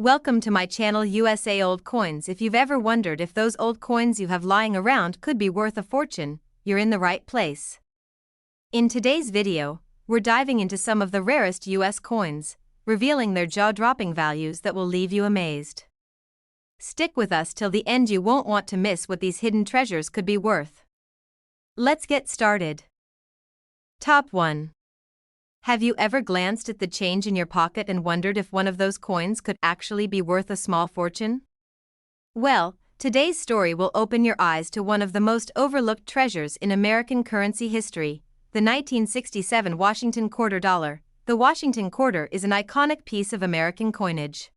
Welcome to my channel USA Old Coins. If you've ever wondered if those old coins you have lying around could be worth a fortune, you're in the right place. In today's video, we're diving into some of the rarest US coins, revealing their jaw-dropping values that will leave you amazed. Stick with us till the end, you won't want to miss what these hidden treasures could be worth. Let's get started. Top 1. Have you ever glanced at the change in your pocket and wondered if one of those coins could actually be worth a small fortune? Well, today's story will open your eyes to one of the most overlooked treasures in American currency history, the 1967 Washington quarter dollar. The Washington quarter is an iconic piece of American coinage.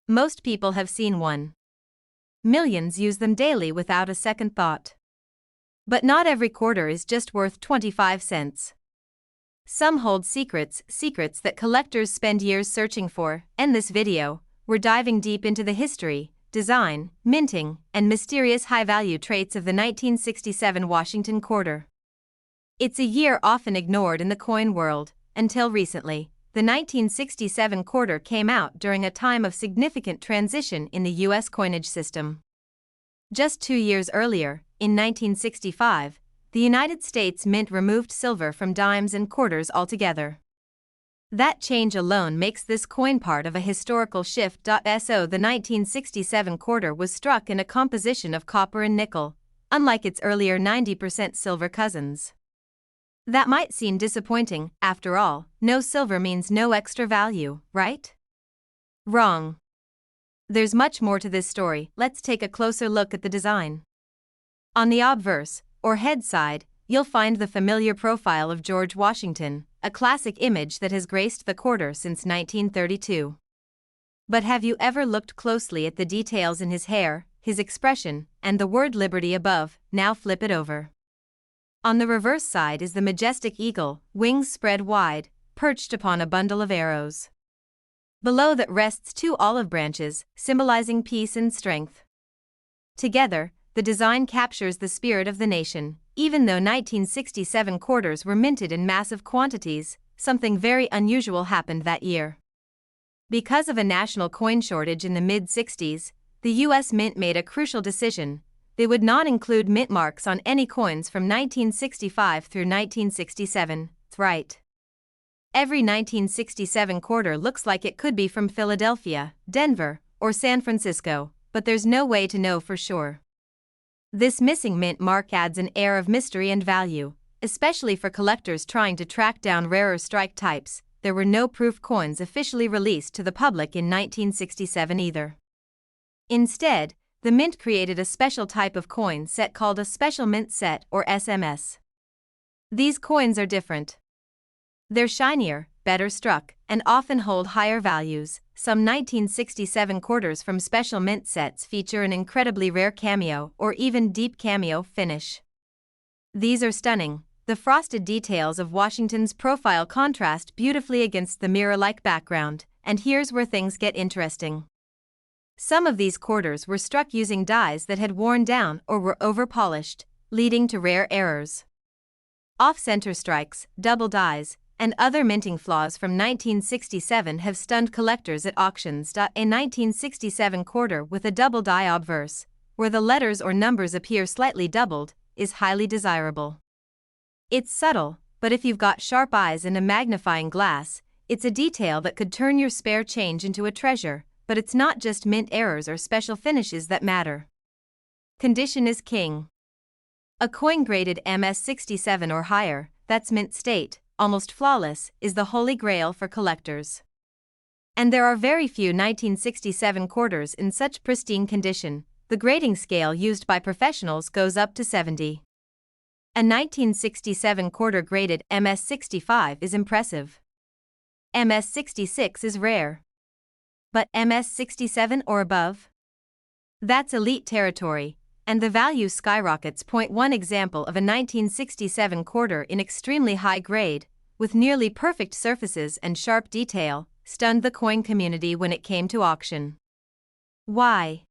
Most people have seen one. Millions use them daily without a second thought. But not every quarter is just worth 25 cents. Some hold secrets that collectors spend years searching for. In this video, we're diving deep into the history, design, minting, and mysterious high-value traits of the 1967 Washington quarter. It's a year often ignored in the coin world. Until recently, the 1967 quarter came out during a time of significant transition in the U.S. coinage system. Just 2 years earlier, in 1965, the United States Mint removed silver from dimes and quarters altogether. That change alone makes this coin part of a historical shift. The 1967 quarter was struck in a composition of copper and nickel, unlike its earlier 90% silver cousins. That might seem disappointing. After all, no silver means no extra value, right? Wrong. There's much more to this story. Let's take a closer look at the design. On the obverse, or head side, you'll find the familiar profile of George Washington, a classic image that has graced the quarter since 1932. But have you ever looked closely at the details in his hair, his expression, and the word liberty above? Now flip it over. On the reverse side is the majestic eagle, wings spread wide, perched upon a bundle of arrows. Below that rests 2 olive branches, symbolizing peace and strength. Together, the design captures the spirit of the nation. Even though 1967 quarters were minted in massive quantities, something very unusual happened that year. Because of a national coin shortage in the mid-60s, the U.S. Mint made a crucial decision. They would not include mint marks on any coins from 1965 through 1967. Right. Every 1967 quarter looks like it could be from Philadelphia, Denver, or San Francisco, but there's no way to know for sure. This missing mint mark adds an air of mystery and value, especially for collectors trying to track down rarer strike types. There were no proof coins officially released to the public in 1967 either. Instead, the Mint created a special type of coin set called a Special Mint Set, or SMS. These coins are different. They're shinier, better struck, and often hold higher values. Some 1967 quarters from Special Mint sets feature an incredibly rare cameo or even deep cameo finish. These are stunning. The frosted details of Washington's profile contrast beautifully against the mirror-like background, and here's where things get interesting. Some of these quarters were struck using dies that had worn down or were over-polished, leading to rare errors. Off-center strikes, double dies, and other minting flaws from 1967 have stunned collectors at auctions. A 1967 quarter with a double die obverse, where the letters or numbers appear slightly doubled, is highly desirable. It's subtle, but if you've got sharp eyes and a magnifying glass, it's a detail that could turn your spare change into a treasure. But it's not just mint errors or special finishes that matter. Condition is king. A coin graded MS67 or higher, that's mint state, almost flawless, is the holy grail for collectors. And there are very few 1967 quarters in such pristine condition. The grading scale used by professionals goes up to 70. A 1967 quarter graded MS65 is impressive. MS66 is rare. But MS67 or above? That's elite territory, and the value skyrockets. One example of a 1967 quarter in extremely high grade, with nearly perfect surfaces and sharp detail, stunned the coin community when it came to auction. Why?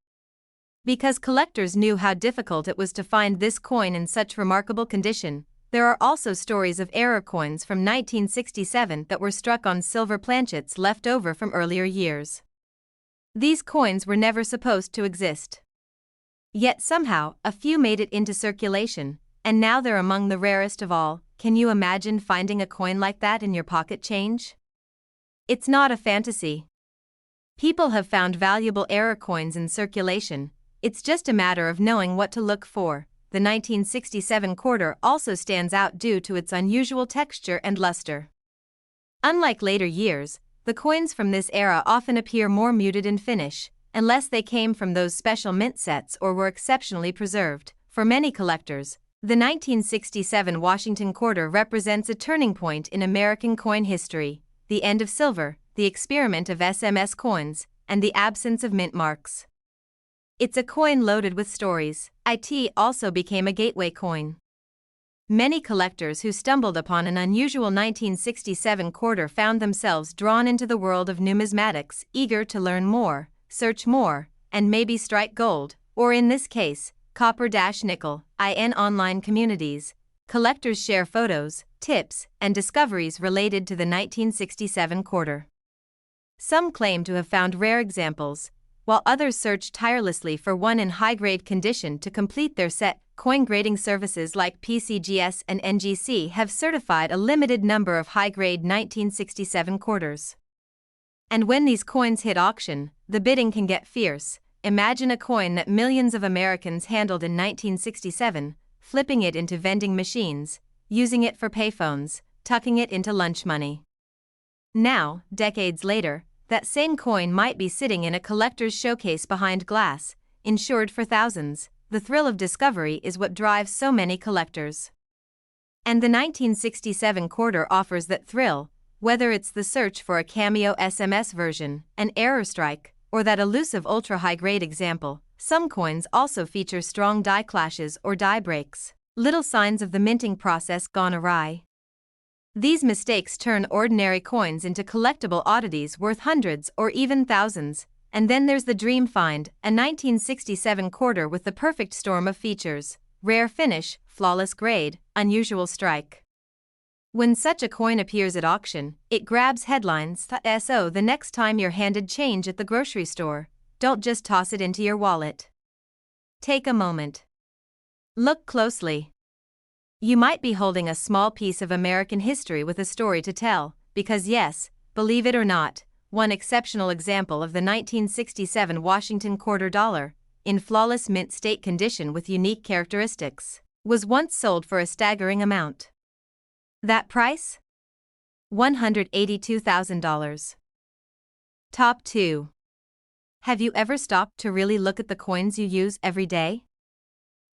Because collectors knew how difficult it was to find this coin in such remarkable condition. There are also stories of error coins from 1967 that were struck on silver planchets left over from earlier years. These coins were never supposed to exist. Yet somehow, a few made it into circulation, and now they're among the rarest of all. Can you imagine finding a coin like that in your pocket change? It's not a fantasy. People have found valuable error coins in circulation, it's just a matter of knowing what to look for. The 1967 quarter also stands out due to its unusual texture and luster. Unlike later years, the coins from this era often appear more muted in finish, unless they came from those special mint sets or were exceptionally preserved. For many collectors, the 1967 Washington quarter represents a turning point in American coin history, the end of silver, the experiment of SMS coins, and the absence of mint marks. It's a coin loaded with stories. It also became a gateway coin. Many collectors who stumbled upon an unusual 1967 quarter found themselves drawn into the world of numismatics, eager to learn more, search more, and maybe strike gold, or in this case, copper-nickel. In online communities, collectors share photos, tips, and discoveries related to the 1967 quarter. Some claim to have found rare examples, while others search tirelessly for one in high-grade condition to complete their set. Coin grading services like PCGS and NGC have certified a limited number of high-grade 1967 quarters. And when these coins hit auction, the bidding can get fierce. Imagine a coin that millions of Americans handled in 1967, flipping it into vending machines, using it for payphones, tucking it into lunch money. Now, decades later, that same coin might be sitting in a collector's showcase behind glass, insured for thousands. The thrill of discovery is what drives so many collectors. And the 1967 quarter offers that thrill, whether it's the search for a cameo SMS version, an error strike, or that elusive ultra-high-grade example. Some coins also feature strong die clashes or die breaks, little signs of the minting process gone awry. These mistakes turn ordinary coins into collectible oddities worth hundreds or even thousands. And then there's the dream find, a 1967 quarter with the perfect storm of features: rare finish, flawless grade, unusual strike. When such a coin appears at auction, it grabs headlines. So the next time you're handed change at the grocery store, don't just toss it into your wallet. Take a moment. Look closely. You might be holding a small piece of American history with a story to tell, because yes, believe it or not, one exceptional example of the 1967 Washington quarter dollar, in flawless mint state condition with unique characteristics, was once sold for a staggering amount. That price? $182,000. Top 2. Have you ever stopped to really look at the coins you use every day?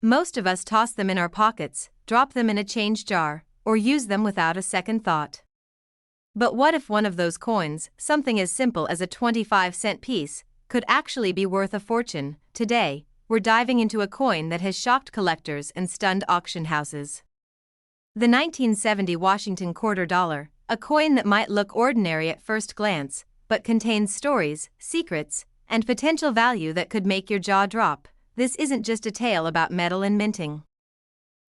Most of us toss them in our pockets, drop them in a change jar, or use them without a second thought. But what if one of those coins, something as simple as a 25-cent piece, could actually be worth a fortune? Today, we're diving into a coin that has shocked collectors and stunned auction houses. The 1970 Washington quarter dollar, a coin that might look ordinary at first glance, but contains stories, secrets, and potential value that could make your jaw drop. This isn't just a tale about metal and minting.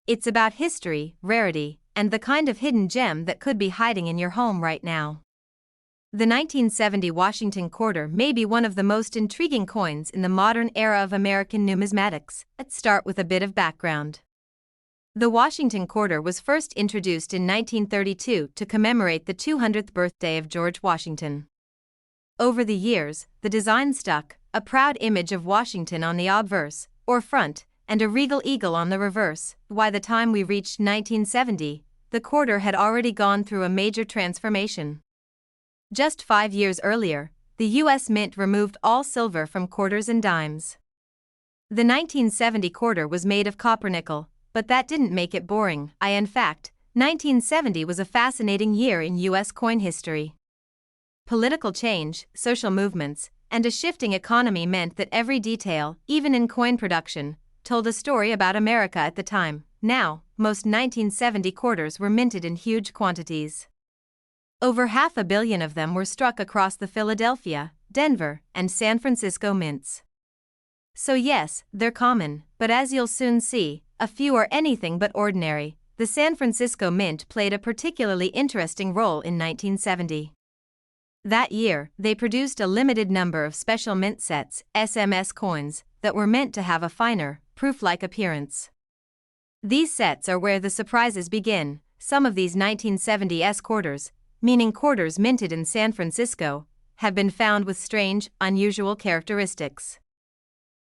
It's about history, rarity, and the kind of hidden gem that could be hiding in your home right now. The 1970 Washington quarter may be one of the most intriguing coins in the modern era of American numismatics. Let's start with a bit of background. The Washington quarter was first introduced in 1932 to commemorate the 200th birthday of George Washington. Over the years, the design stuck, a proud image of Washington on the obverse, or front, and a regal eagle on the reverse. By the time we reached 1970, the quarter had already gone through a major transformation. Just 5 years earlier, the U.S. Mint removed all silver from quarters and dimes. The 1970 quarter was made of copper-nickel, but that didn't make it boring. In fact, 1970 was a fascinating year in U.S. coin history. Political change, social movements, and a shifting economy meant that every detail, even in coin production, told a story about America at the time. Now, most 1970 quarters were minted in huge quantities. Over 500 million of them were struck across the Philadelphia, Denver, and San Francisco mints. So yes, they're common, but as you'll soon see, a few are anything but ordinary. The San Francisco Mint played a particularly interesting role in 1970. That year, they produced a limited number of special mint sets, SMS coins, that were meant to have a finer, proof-like appearance. These sets are where the surprises begin. Some of these 1970s quarters, meaning quarters minted in San Francisco, have been found with strange, unusual characteristics.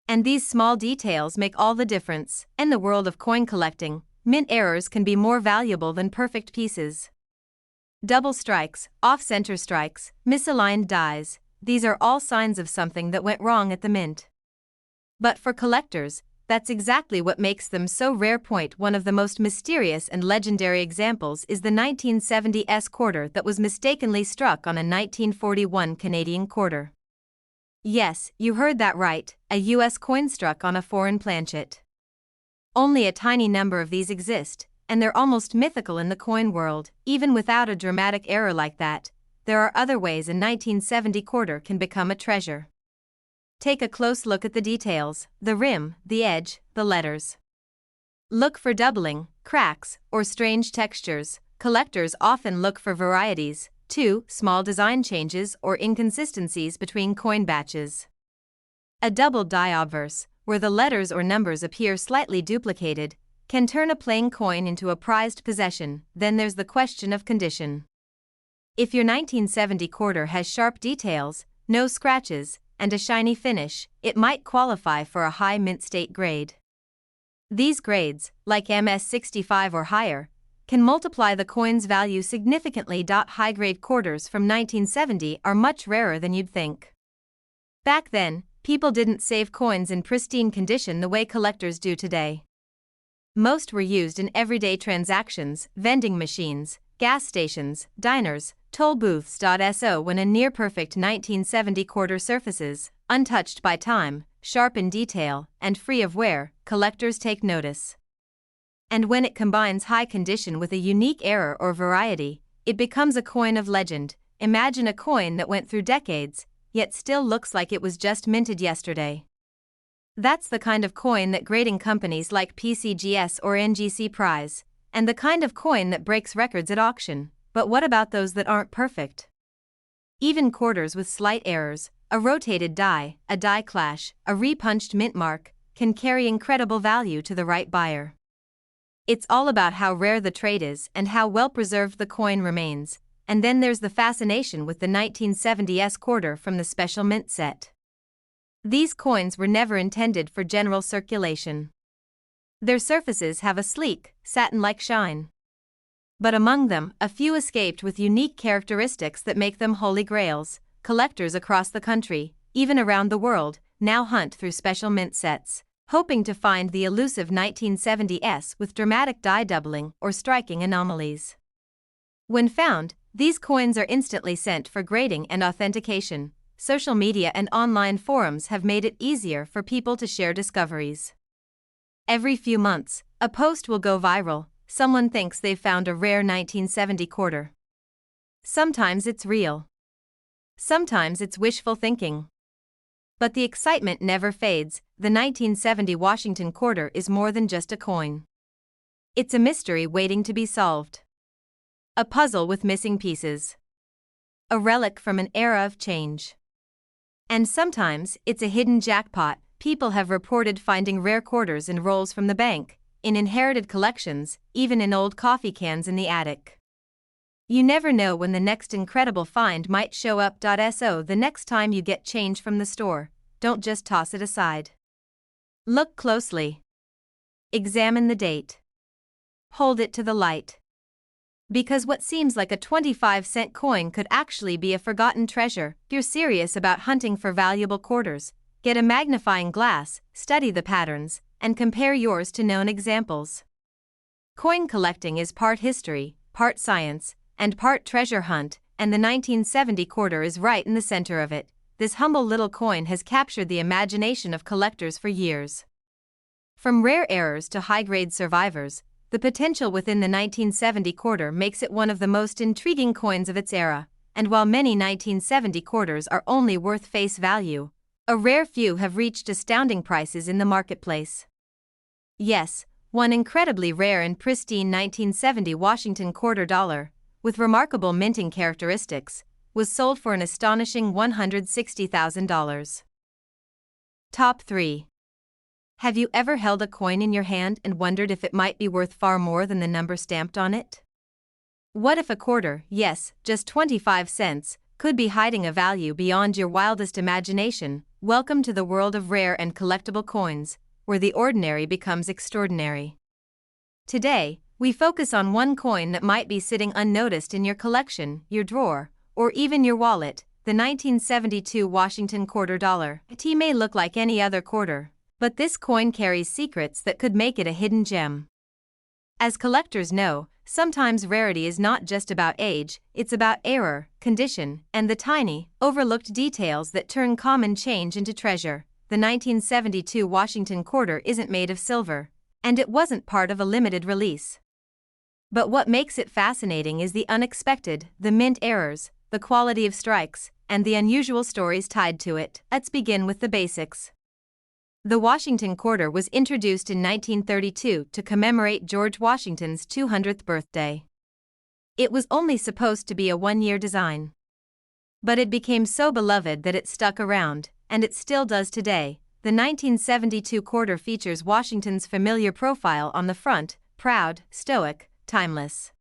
And these small details make all the difference. In the world of coin collecting, mint errors can be more valuable than perfect pieces. Double strikes, off-center strikes, misaligned dies, these are all signs of something that went wrong at the mint. But for collectors, that's exactly what makes them so rare. One of the most mysterious and legendary examples is the 1970s quarter that was mistakenly struck on a 1941 Canadian quarter. Yes, you heard that right, a US coin struck on a foreign planchet. Only a tiny number of these exist, and they're almost mythical in the coin world. Even without a dramatic error like that, there are other ways a 1970 quarter can become a treasure. Take a close look at the details: the rim, the edge, the letters. Look for doubling, cracks, or strange textures. Collectors often look for varieties, too, small design changes or inconsistencies between coin batches. A doubled die obverse, where the letters or numbers appear slightly duplicated, can turn a plain coin into a prized possession. Then there's the question of condition. If your 1970 quarter has sharp details, no scratches, and a shiny finish, it might qualify for a high mint state grade. These grades, like MS65 or higher, can multiply the coin's value significantly. High-grade quarters from 1970 are much rarer than you'd think. Back then, people didn't save coins in pristine condition the way collectors do today. Most were used in everyday transactions: vending machines, gas stations, diners, toll booths. So when a near-perfect 1970 quarter surfaces, untouched by time, sharp in detail, and free of wear, collectors take notice. And when it combines high condition with a unique error or variety, it becomes a coin of legend. Imagine a coin that went through decades, yet still looks like it was just minted yesterday. That's the kind of coin that grading companies like PCGS or NGC prize, and the kind of coin that breaks records at auction. But what about those that aren't perfect? Even quarters with slight errors, a rotated die, a die clash, a repunched mint mark, can carry incredible value to the right buyer. It's all about how rare the trade is and how well preserved the coin remains. And then there's the fascination with the 1970s quarter from the special mint set. These coins were never intended for general circulation. Their surfaces have a sleek, satin-like shine. But among them, a few escaped with unique characteristics that make them holy grails. Collectors across the country, even around the world, now hunt through special mint sets, hoping to find the elusive 1970s with dramatic die doubling or striking anomalies. When found, these coins are instantly sent for grading and authentication. Social media and online forums have made it easier for people to share discoveries. Every few months, a post will go viral. Someone thinks they've found a rare 1970 quarter. Sometimes it's real. Sometimes it's wishful thinking. But the excitement never fades. The 1970 Washington quarter is more than just a coin. It's a mystery waiting to be solved. A puzzle with missing pieces. A relic from an era of change. And sometimes, it's a hidden jackpot. People have reported finding rare quarters in rolls from the bank, in inherited collections, even in old coffee cans in the attic. You never know when the next incredible find might show up. So the next time you get change from the store, don't just toss it aside. Look closely. Examine the date. Hold it to the light. Because what seems like a 25-cent coin could actually be a forgotten treasure. If you're serious about hunting for valuable quarters, get a magnifying glass, study the patterns, and compare yours to known examples. Coin collecting is part history, part science, and part treasure hunt, and the 1970 quarter is right in the center of it. This humble little coin has captured the imagination of collectors for years. From rare errors to high-grade survivors, the potential within the 1970 quarter makes it one of the most intriguing coins of its era. And while many 1970 quarters are only worth face value, a rare few have reached astounding prices in the marketplace. Yes, one incredibly rare and pristine 1970 Washington quarter dollar, with remarkable minting characteristics, was sold for an astonishing $160,000. Top 3. Have you ever held a coin in your hand and wondered if it might be worth far more than the number stamped on it? What if a quarter, yes, just 25 cents, could be hiding a value beyond your wildest imagination? Welcome to the world of rare and collectible coins, where the ordinary becomes extraordinary. Today, we focus on one coin that might be sitting unnoticed in your collection, your drawer, or even your wallet, the 1972 Washington quarter dollar. It may look like any other quarter, but this coin carries secrets that could make it a hidden gem. As collectors know, sometimes rarity is not just about age, it's about error, condition, and the tiny, overlooked details that turn common change into treasure. The 1972 Washington quarter isn't made of silver, and it wasn't part of a limited release. But what makes it fascinating is the unexpected, the mint errors, the quality of strikes, and the unusual stories tied to it. Let's begin with the basics. The Washington quarter was introduced in 1932 to commemorate George Washington's 200th birthday. It was only supposed to be a one-year design. But it became so beloved that it stuck around, and it still does today. The 1972 quarter features Washington's familiar profile on the front, proud, stoic, timeless.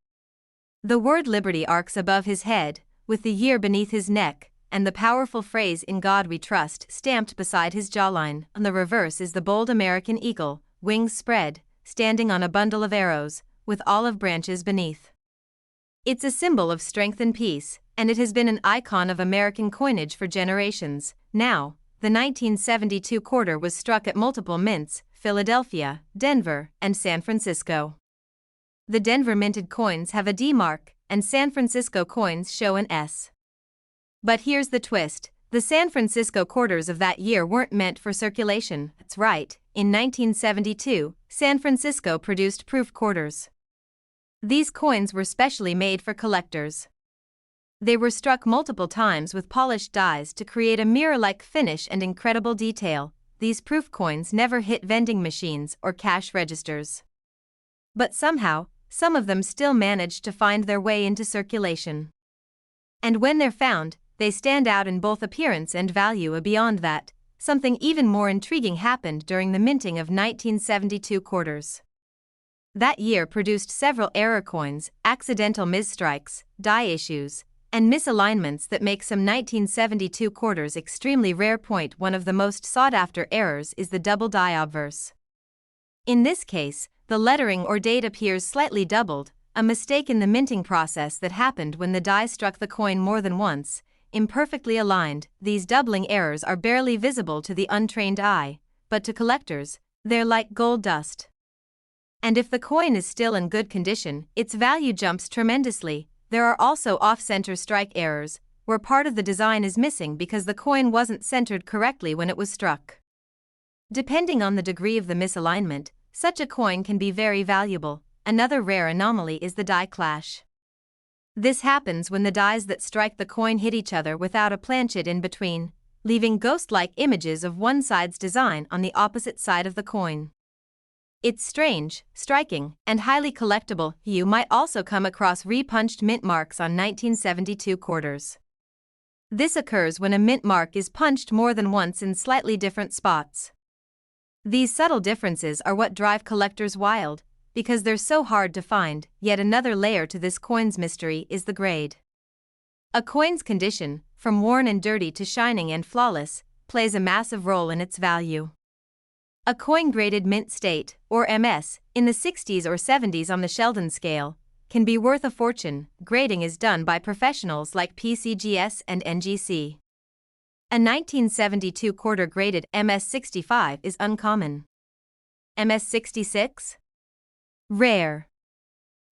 The word liberty arcs above his head, with the year beneath his neck, and the powerful phrase "In God We Trust" stamped beside his jawline. On the reverse is the bold American eagle, wings spread, standing on a bundle of arrows, with olive branches beneath. It's a symbol of strength and peace, and it has been an icon of American coinage for generations. Now, the 1972 quarter was struck at multiple mints: Philadelphia, Denver, and San Francisco. The Denver minted coins have a D mark, and San Francisco coins show an S. But here's the twist: the San Francisco quarters of that year weren't meant for circulation. That's right, in 1972, San Francisco produced proof quarters. These coins were specially made for collectors. They were struck multiple times with polished dies to create a mirror-like finish and incredible detail. These proof coins never hit vending machines or cash registers. But somehow, some of them still managed to find their way into circulation. And when they're found, they stand out in both appearance and value. Beyond that, something even more intriguing happened during the minting of 1972 quarters. That year produced several error coins, accidental misstrikes, die issues, and misalignments that make some 1972 quarters extremely rare. One of the most sought-after errors is the double die obverse. In this case, the lettering or date appears slightly doubled, a mistake in the minting process that happened when the die struck the coin more than once, imperfectly aligned. These doubling errors are barely visible to the untrained eye, but to collectors, they're like gold dust. And if the coin is still in good condition, its value jumps tremendously. There are also off-center strike errors, where part of the design is missing because the coin wasn't centered correctly when it was struck. Depending on the degree of the misalignment, such a coin can be very valuable. Another rare anomaly is the die clash. This happens when the dies that strike the coin hit each other without a planchet in between, leaving ghost-like images of one side's design on the opposite side of the coin. It's strange, striking, and highly collectible. You might also come across repunched mint marks on 1972 quarters. This occurs when a mint mark is punched more than once in slightly different spots. These subtle differences are what drive collectors wild, because they're so hard to find. Yet another layer to this coin's mystery is the grade. A coin's condition, from worn and dirty to shining and flawless, plays a massive role in its value. A coin graded mint state, or MS, in the 60s or 70s on the Sheldon scale, can be worth a fortune. Grading is done by professionals like PCGS and NGC. A 1972 quarter graded MS65 is uncommon. MS66? Rare.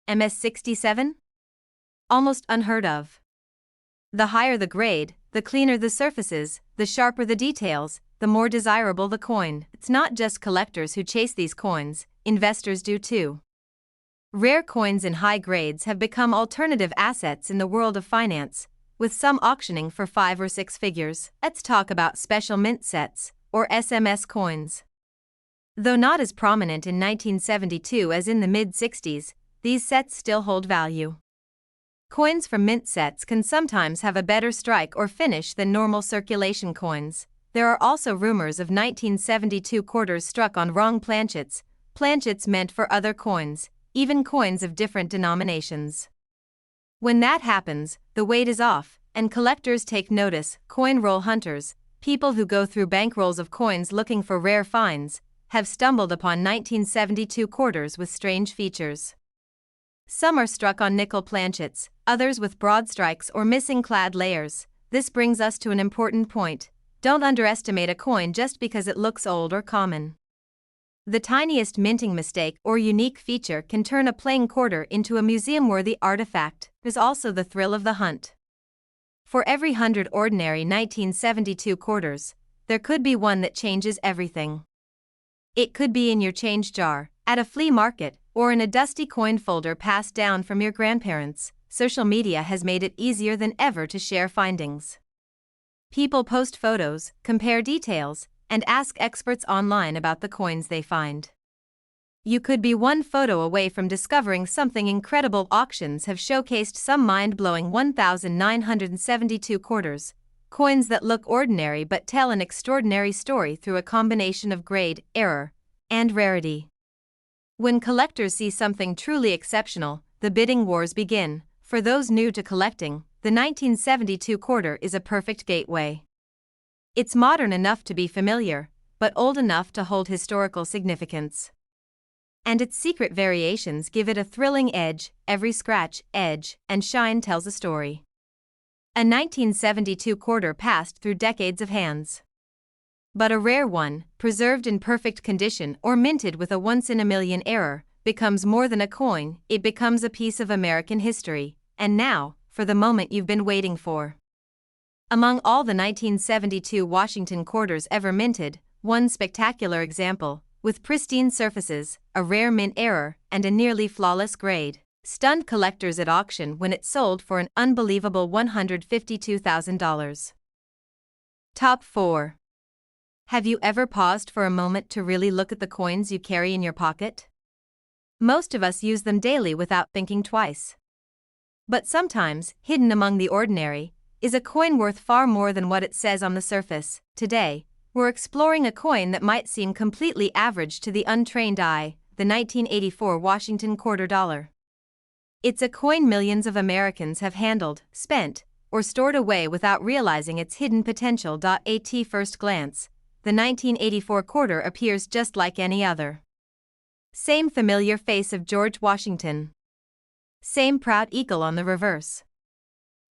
MS67? Almost unheard of. The higher the grade, the cleaner the surfaces, the sharper the details, the more desirable the coin. It's not just collectors who chase these coins, investors do too. Rare coins in high grades have become alternative assets in the world of finance, with some auctioning for 5 or 6 figures. Let's talk about special mint sets, or SMS coins. Though not as prominent in 1972 as in the mid-60s, these sets still hold value. Coins from mint sets can sometimes have a better strike or finish than normal circulation coins. There are also rumors of 1972 quarters struck on wrong planchets meant for other coins, even coins of different denominations. When that happens, the weight is off, and collectors take notice. Coin roll hunters, people who go through bankrolls of coins looking for rare finds, have stumbled upon 1972 quarters with strange features. Some are struck on nickel planchets, others with broad strikes or missing clad layers. This brings us to an important point. Don't underestimate a coin just because it looks old or common. The tiniest minting mistake or unique feature can turn a plain quarter into a museum-worthy artifact. There's also the thrill of the hunt. For every 100 ordinary 1972 quarters, there could be one that changes everything. It could be in your change jar, at a flea market, or in a dusty coin folder passed down from your grandparents. Social media has made it easier than ever to share findings. People post photos, compare details, and ask experts online about the coins they find. You could be one photo away from discovering something incredible. Auctions have showcased some mind-blowing 1972 quarters, coins that look ordinary but tell an extraordinary story through a combination of grade, error, and rarity. When collectors see something truly exceptional, the bidding wars begin. For those new to collecting, the 1972 quarter is a perfect gateway. It's modern enough to be familiar, but old enough to hold historical significance. And its secret variations give it a thrilling edge. Every scratch, edge, and shine tells a story. A 1972 quarter passed through decades of hands. But a rare one, preserved in perfect condition or minted with a once-in-a-million error, becomes more than a coin. It becomes a piece of American history. And now, for the moment you've been waiting for. Among all the 1972 Washington quarters ever minted, one spectacular example, with pristine surfaces, a rare mint error, and a nearly flawless grade, stunned collectors at auction when it sold for an unbelievable $152,000. Top 4. Have you ever paused for a moment to really look at the coins you carry in your pocket? Most of us use them daily without thinking twice. But sometimes, hidden among the ordinary, is a coin worth far more than what it says on the surface. Today, we're exploring a coin that might seem completely average to the untrained eye, the 1984 Washington quarter dollar. It's a coin millions of Americans have handled, spent, or stored away without realizing its hidden potential. At first glance, the 1984 quarter appears just like any other. Same familiar face of George Washington. Same proud eagle on the reverse.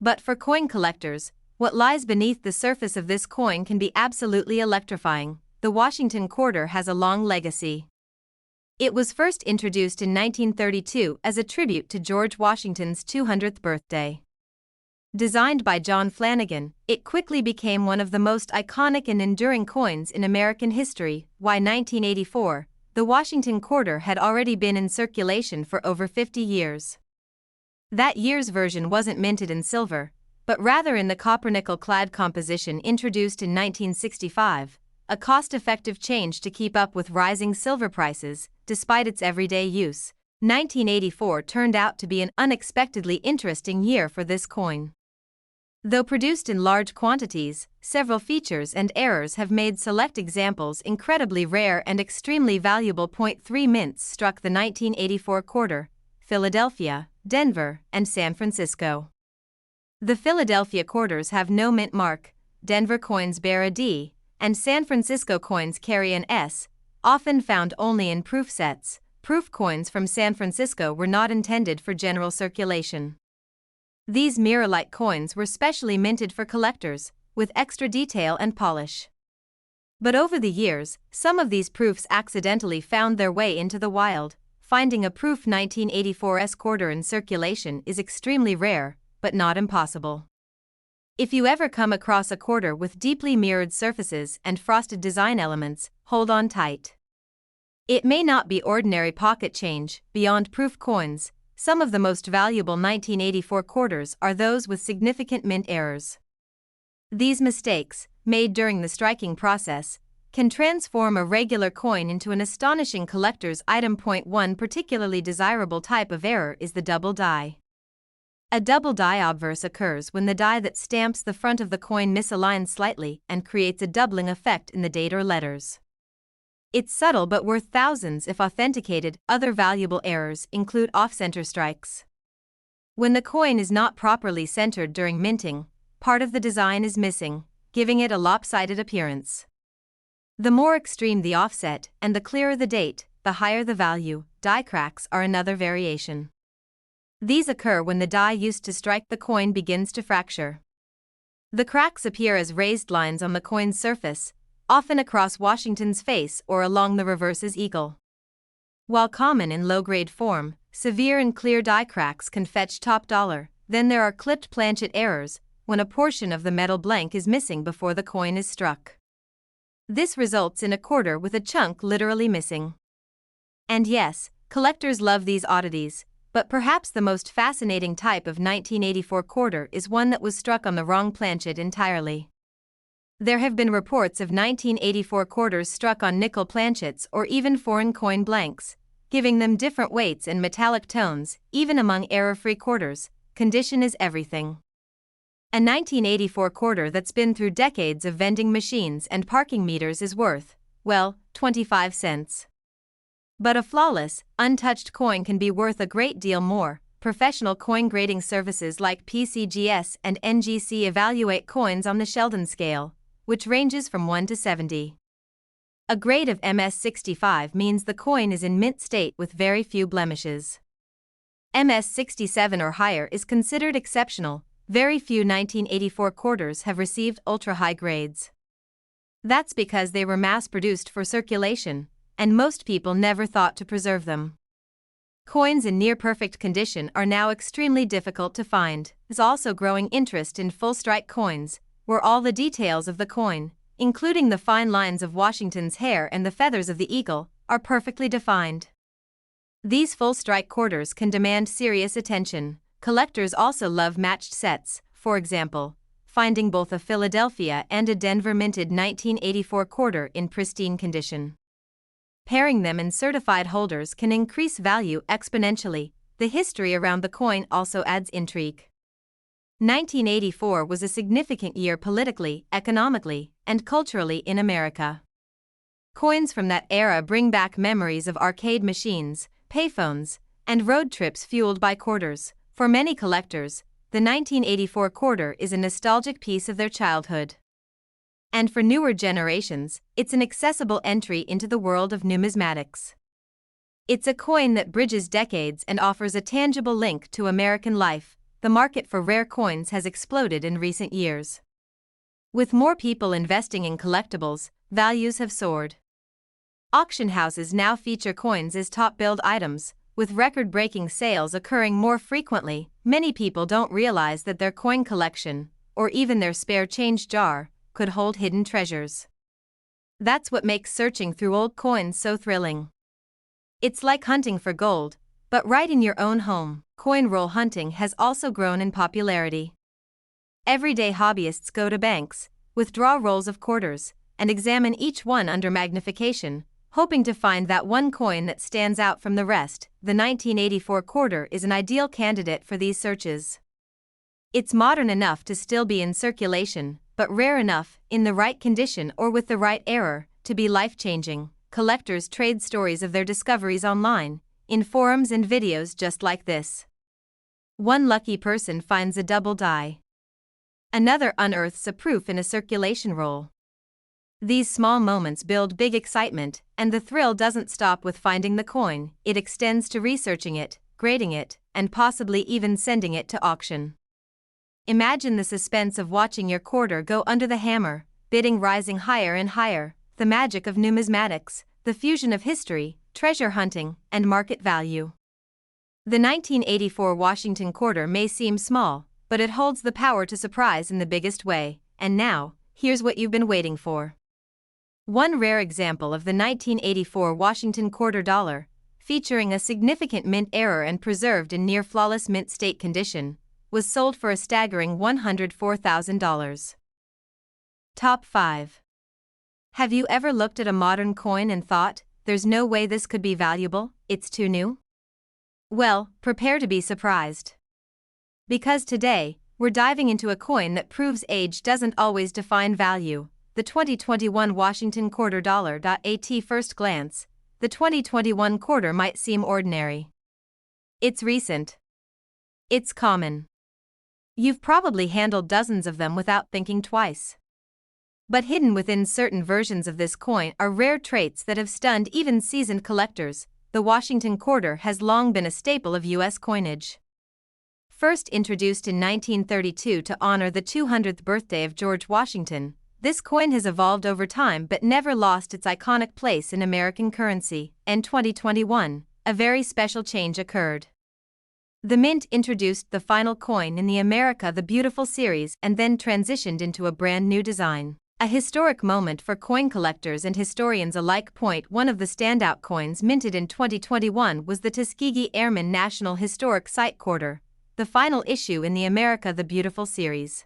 But for coin collectors, what lies beneath the surface of this coin can be absolutely electrifying. The Washington quarter has a long legacy. It was first introduced in 1932 as a tribute to George Washington's 200th birthday. Designed by John Flanagan, it quickly became one of the most iconic and enduring coins in American history. Why 1984? The Washington quarter had already been in circulation for over 50 years. That year's version wasn't minted in silver, but rather in the copper-nickel clad composition introduced in 1965, a cost-effective change to keep up with rising silver prices. Despite its everyday use, 1984 turned out to be an unexpectedly interesting year for this coin. Though produced in large quantities, several features and errors have made select examples incredibly rare and extremely valuable. 3 mints struck the 1984 quarter: Philadelphia, Denver, and San Francisco. The Philadelphia quarters have no mint mark, Denver coins bear a D, and San Francisco coins carry an S, often found only in proof sets. Proof coins from San Francisco were not intended for general circulation. These mirror-like coins were specially minted for collectors, with extra detail and polish. But over the years, some of these proofs accidentally found their way into the wild. Finding a proof 1984's quarter in circulation is extremely rare, but not impossible. If you ever come across a quarter with deeply mirrored surfaces and frosted design elements, hold on tight. It may not be ordinary pocket change. Beyond proof coins, some of the most valuable 1984 quarters are those with significant mint errors. These mistakes, made during the striking process, can transform a regular coin into an astonishing collector's item. One particularly desirable type of error is the double die. A double die obverse occurs when the die that stamps the front of the coin misaligns slightly and creates a doubling effect in the date or letters. It's subtle but worth thousands if authenticated. Other valuable errors include off-center strikes. When the coin is not properly centered during minting, part of the design is missing, giving it a lopsided appearance. The more extreme the offset and the clearer the date, the higher the value. Die cracks are another variation. These occur when the die used to strike the coin begins to fracture. The cracks appear as raised lines on the coin's surface, often across Washington's face or along the reverse's eagle. While common in low-grade form, severe and clear die cracks can fetch top dollar. Then there are clipped planchet errors, when a portion of the metal blank is missing before the coin is struck. This results in a quarter with a chunk literally missing. And yes, collectors love these oddities, but perhaps the most fascinating type of 1984 quarter is one that was struck on the wrong planchet entirely. There have been reports of 1984 quarters struck on nickel planchets or even foreign coin blanks, giving them different weights and metallic tones. Even among error-free quarters, condition is everything. A 1984 quarter that's been through decades of vending machines and parking meters is worth, well, 25 cents. But a flawless, untouched coin can be worth a great deal more. Professional coin grading services like PCGS and NGC evaluate coins on the Sheldon scale, which ranges from 1 to 70. A grade of MS65 means the coin is in mint state with very few blemishes. MS67 or higher is considered exceptional. Very few 1984 quarters have received ultra-high grades. That's because they were mass-produced for circulation, and most people never thought to preserve them. Coins in near-perfect condition are now extremely difficult to find. There's also growing interest in full-strike coins, where all the details of the coin, including the fine lines of Washington's hair and the feathers of the eagle, are perfectly defined. These full-strike quarters can demand serious attention. Collectors also love matched sets, for example, finding both a Philadelphia and a Denver minted 1984 quarter in pristine condition. Pairing them in certified holders can increase value exponentially. The history around the coin also adds intrigue. 1984 was a significant year politically, economically, and culturally in America. Coins from that era bring back memories of arcade machines, payphones, and road trips fueled by quarters. For many collectors, the 1984 quarter is a nostalgic piece of their childhood. And for newer generations, it's an accessible entry into the world of numismatics. It's a coin that bridges decades and offers a tangible link to American life. The market for rare coins has exploded in recent years. With more people investing in collectibles, values have soared. Auction houses now feature coins as top-billed items, with record-breaking sales occurring more frequently. Many people don't realize that their coin collection, or even their spare change jar, could hold hidden treasures. That's what makes searching through old coins so thrilling. It's like hunting for gold, but right in your own home. Coin roll hunting has also grown in popularity. Everyday hobbyists go to banks, withdraw rolls of quarters, and examine each one under magnification, hoping to find that one coin that stands out from the rest. The 1984 quarter is an ideal candidate for these searches. It's modern enough to still be in circulation, but rare enough, in the right condition or with the right error, to be life-changing. Collectors trade stories of their discoveries online, in forums and videos just like this. One lucky person finds a double die. Another unearths a proof in a circulation roll. These small moments build big excitement, and the thrill doesn't stop with finding the coin. It extends to researching it, grading it, and possibly even sending it to auction. Imagine the suspense of watching your quarter go under the hammer, bidding rising higher and higher. The magic of numismatics, the fusion of history, treasure hunting, and market value. The 1984 Washington quarter may seem small, but it holds the power to surprise in the biggest way. And now, here's what you've been waiting for. One rare example of the 1984 Washington quarter dollar, featuring a significant mint error and preserved in near-flawless mint state condition, was sold for a staggering $104,000. Top 5. Have you ever looked at a modern coin and thought, there's no way this could be valuable, it's too new? Well, prepare to be surprised. Because today, we're diving into a coin that proves age doesn't always define value, the 2021 Washington quarter dollar. At first glance, the 2021 quarter might seem ordinary. It's recent. It's common. You've probably handled dozens of them without thinking twice. But hidden within certain versions of this coin are rare traits that have stunned even seasoned collectors. The Washington quarter has long been a staple of U.S. coinage. First introduced in 1932 to honor the 200th birthday of George Washington, this coin has evolved over time but never lost its iconic place in American currency. In 2021, a very special change occurred. The Mint introduced the final coin in the America the Beautiful series and then transitioned into a brand new design. A historic moment for coin collectors and historians alike. One of the standout coins minted in 2021 was the Tuskegee Airmen National Historic Site Quarter, the final issue in the America the Beautiful series.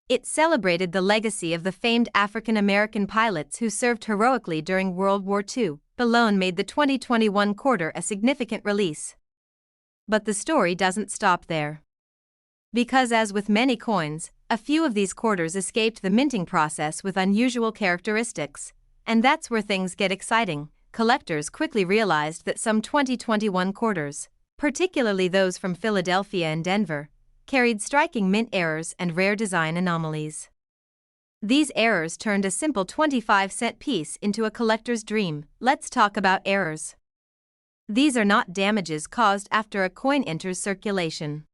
It celebrated the legacy of the famed African American pilots who served heroically during World War II. Alone made the 2021 quarter a significant release. But the story doesn't stop there. Because as with many coins, a few of these quarters escaped the minting process with unusual characteristics, and that's where things get exciting. Collectors quickly realized that some 2021 quarters, particularly those from Philadelphia and Denver, carried striking mint errors and rare design anomalies. These errors turned a simple 25-cent piece into a collector's dream. Let's talk about errors. These are not damages caused after a coin enters circulation.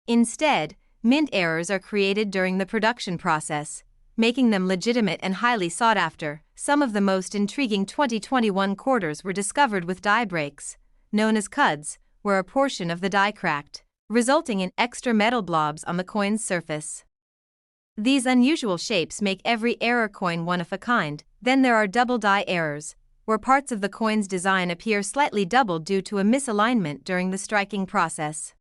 Instead, mint errors are created during the production process, making them legitimate and highly sought after. Some of the most intriguing 2021 quarters were discovered with die breaks, known as cuds, where a portion of the die cracked, resulting in extra metal blobs on the coin's surface. These unusual shapes make every error coin one of a kind. Then there are double die errors, where parts of the coin's design appear slightly doubled due to a misalignment during the striking process.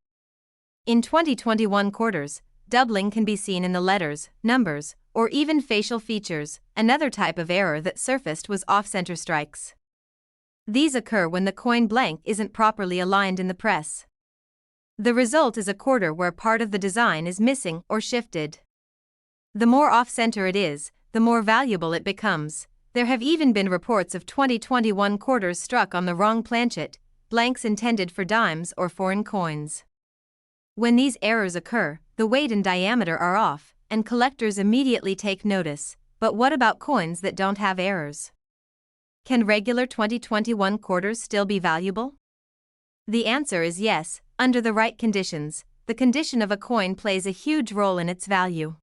In 2021 quarters, doubling can be seen in the letters, numbers, or even facial features. Another type of error that surfaced was off-center strikes. These occur when the coin blank isn't properly aligned in the press. The result is a quarter where part of the design is missing or shifted. The more off-center it is, the more valuable it becomes. There have even been reports of 2021 quarters struck on the wrong planchet, blanks intended for dimes or foreign coins. When these errors occur, the weight and diameter are off, and collectors immediately take notice. But what about coins that don't have errors? Can regular 2021 quarters still be valuable? The answer is yes, under the right conditions. The condition of a coin plays a huge role in its value.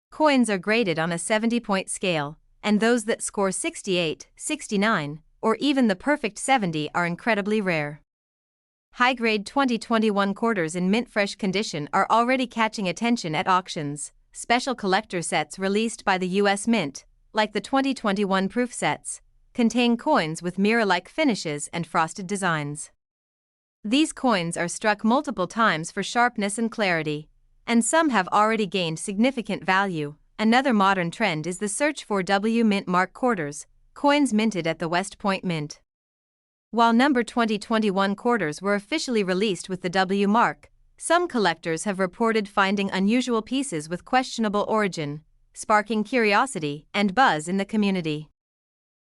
Coins are graded on a 70-point scale, and those that score 68, 69, or even the perfect 70 are incredibly rare. High-grade 2021 quarters in mint-fresh condition are already catching attention at auctions. Special collector sets released by the U.S. Mint, like the 2021 proof sets, contain coins with mirror-like finishes and frosted designs. These coins are struck multiple times for sharpness and clarity, and some have already gained significant value. Another modern trend is the search for W Mint mark quarters, coins minted at the West Point Mint. While number 2021 quarters were officially released with the W mark, some collectors have reported finding unusual pieces with questionable origin, sparking curiosity and buzz in the community.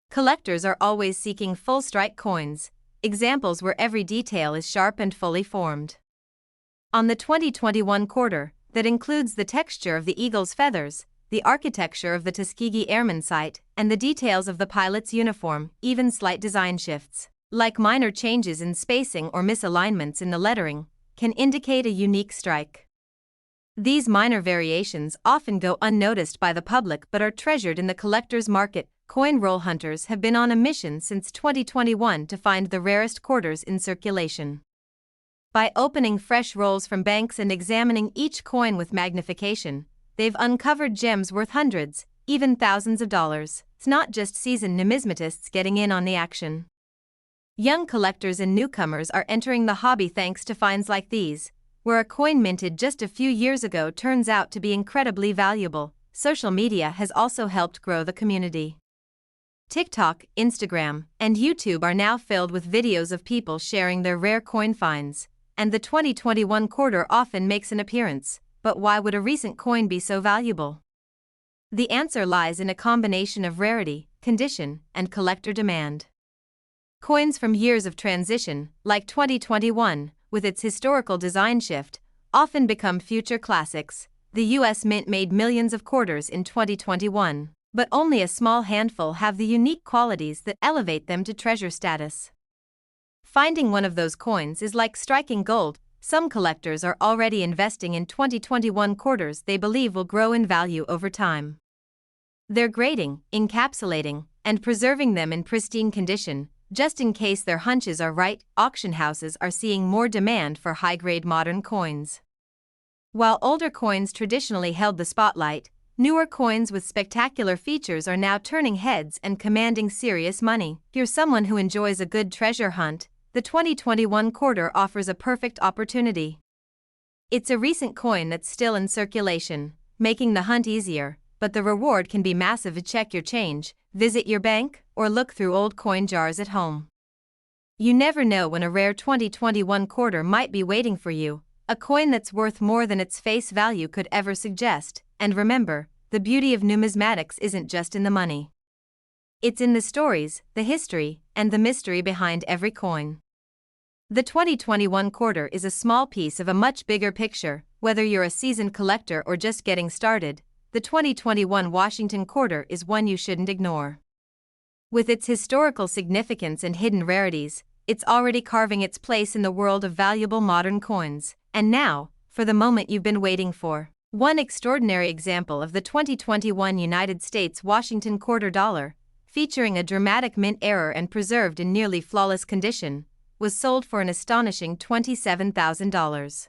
Collectors are always seeking full-strike coins, examples where every detail is sharp and fully formed. On the 2021 quarter, that includes the texture of the eagle's feathers, the architecture of the Tuskegee Airmen site, and the details of the pilot's uniform. Even slight design shifts, like minor changes in spacing or misalignments in the lettering, can indicate a unique strike. These minor variations often go unnoticed by the public but are treasured in the collector's market. Coin roll hunters have been on a mission since 2021 to find the rarest quarters in circulation. By opening fresh rolls from banks and examining each coin with magnification, they've uncovered gems worth hundreds, even thousands of dollars. It's not just seasoned numismatists getting in on the action. Young collectors and newcomers are entering the hobby thanks to finds like these, where a coin minted just a few years ago turns out to be incredibly valuable. Social media has also helped grow the community. TikTok, Instagram, and YouTube are now filled with videos of people sharing their rare coin finds, and the 2021 quarter often makes an appearance. But why would a recent coin be so valuable? The answer lies in a combination of rarity, condition, and collector demand. Coins from years of transition, like 2021, with its historical design shift, often become future classics. The US Mint made millions of quarters in 2021, but only a small handful have the unique qualities that elevate them to treasure status. Finding one of those coins is like striking gold. Some collectors are already investing in 2021 quarters they believe will grow in value over time. They're grading, encapsulating, and preserving them in pristine condition, just in case their hunches are right. Auction houses are seeing more demand for high-grade modern coins. While older coins traditionally held the spotlight, newer coins with spectacular features are now turning heads and commanding serious money. If you're someone who enjoys a good treasure hunt, the 2021 quarter offers a perfect opportunity. It's a recent coin that's still in circulation, making the hunt easier, but the reward can be massive. Check your change, visit your bank, or look through old coin jars at home. You never know when a rare 2021 quarter might be waiting for you, a coin that's worth more than its face value could ever suggest. And remember, the beauty of numismatics isn't just in the money. It's in the stories, the history, and the mystery behind every coin. The 2021 quarter is a small piece of a much bigger picture. Whether you're a seasoned collector or just getting started, the 2021 Washington quarter is one you shouldn't ignore. With its historical significance and hidden rarities, it's already carving its place in the world of valuable modern coins. And now, for the moment you've been waiting for. One extraordinary example of the 2021 United States Washington quarter dollar, featuring a dramatic mint error and preserved in nearly flawless condition, was sold for an astonishing $27,000.